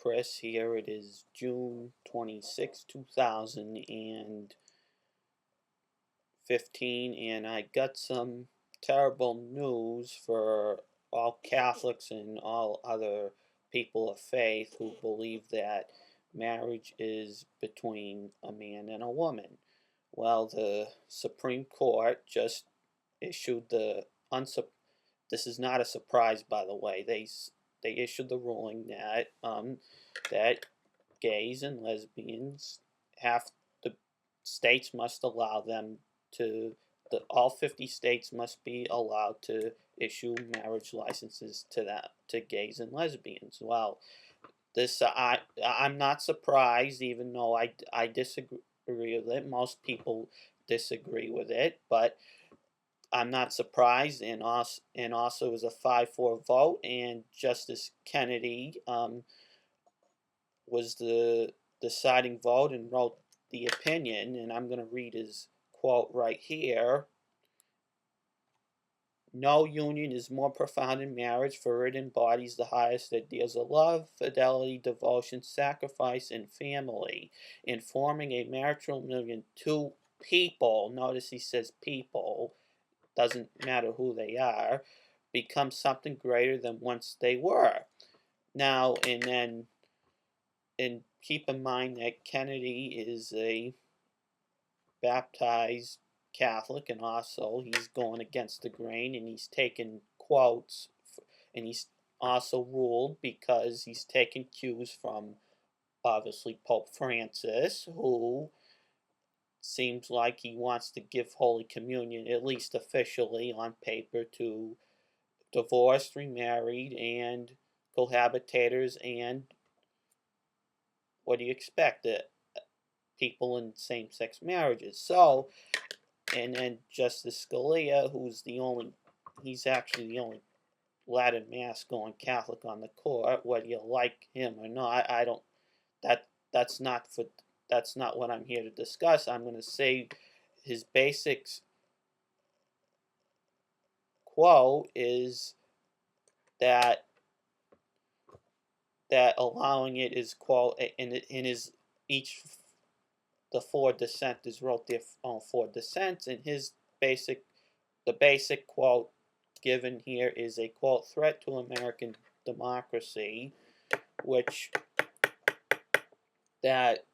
Chris here. It is June 26, 2015, and I got some terrible news for all Catholics and all other people of faith who believe that marriage is between a man and a woman. Well, the Supreme Court just issued this is not a surprise, by the way. They issued the ruling that gays and lesbians have the states must allow them to all 50 states must be allowed to issue marriage licenses to gays and lesbians. Well, I'm not surprised, even though I disagree with it. Most people disagree with it, but I'm not surprised, and also it was a 5-4 vote, and Justice Kennedy was the deciding vote and wrote the opinion, and I'm going to read his quote right here. No union is more profound in marriage, for it embodies the highest ideals of love, fidelity, devotion, sacrifice, and family. In forming a marital union, two people, notice he says people, doesn't matter who they are, become something greater than once they were. Now, and keep in mind that Kennedy is a baptized Catholic, and also he's going against the grain, and he's taken quotes, and he's also ruled because he's taken cues from obviously Pope Francis, who seems like he wants to give Holy Communion, at least officially on paper, to divorced, remarried, and cohabitators, and what do you expect? People in same-sex marriages. So, and then Justice Scalia, he's actually the only Latin Mass going Catholic on the court. Whether you like him or not, I don't. That's not for. That's not what I'm here to discuss. I'm going to say his basics quote is that allowing it is quote in his each the four dissenters wrote their own four dissents, and the basic quote given here is a quote threat to American democracy, which that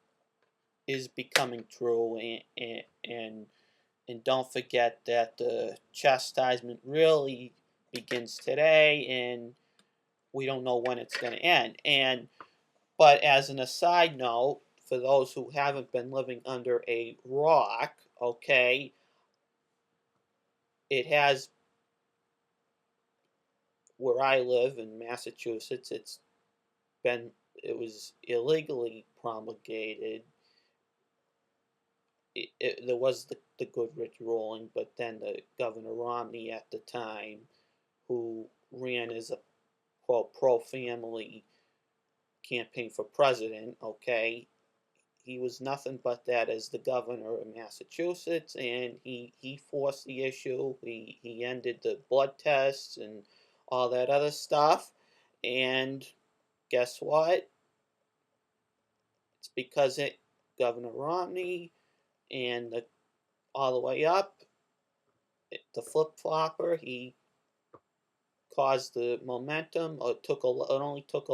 is becoming true, and don't forget that the chastisement really begins today, and we don't know when it's going to end. But as an aside note, for those who haven't been living under a rock, okay, it has, where I live in Massachusetts, it was illegally promulgated. There was the Goodrich ruling, but then the Governor Romney at the time, who ran as a quote pro-family campaign for president, okay, he was nothing but that as the governor of Massachusetts, and he forced the issue. He ended the blood tests and all that other stuff. And guess what? It's because Governor Romney and all the way up, the flip flopper, he caused the momentum. It only took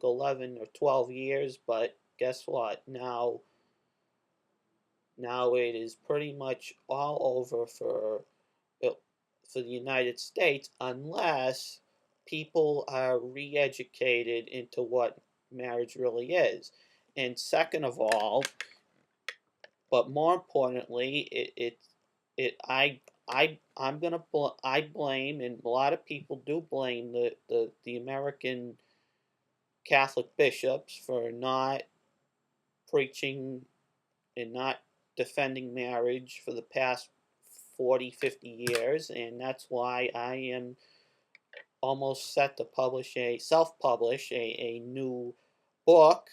11 or 12 years, but guess what? Now it is pretty much all over for the United States, unless people are re-educated into what marriage really is. And second of all, but more importantly, I blame, and a lot of people do blame the American Catholic bishops for not preaching and not defending marriage for the past 40, 50 years, and that's why I am almost set to self-publish a new book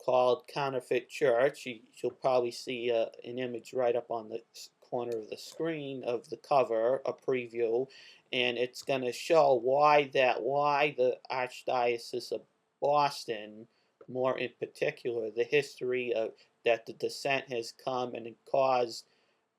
called Counterfeit Church. You'll probably see an image right up on the corner of the screen of the cover, a preview, and it's going to show why the Archdiocese of Boston, more in particular, the history of that the descent has come and caused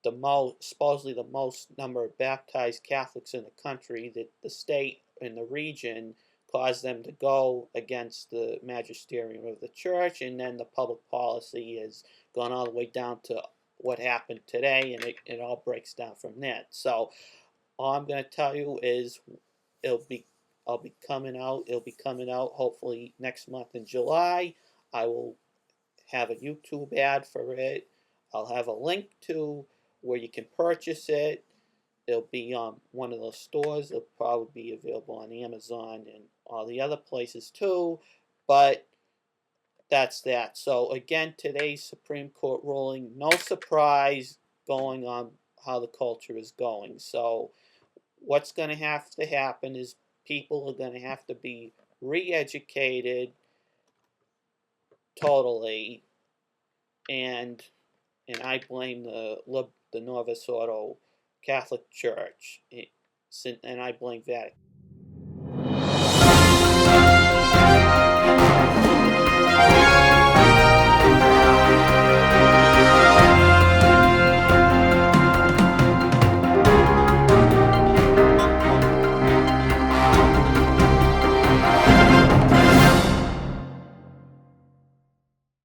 the most, supposedly the most number of baptized Catholics in the country, that the state and the region caused them to go against the magisterium of the church, and then the public policy has gone all the way down to what happened today, and it all breaks down from that. So all I'm going to tell you is it'll be I'll be coming out. It'll be coming out hopefully next month in July. I will have a YouTube ad for it. I'll have a link to where you can purchase it. It'll be on one of those stores. It'll probably be available on Amazon and all the other places too. But that's that. So again, today's Supreme Court ruling, no surprise going on how the culture is going. So what's going to have to happen is people are going to have to be re-educated totally, and I blame the Novus Ordo Catholic Church, and I blame Vatican.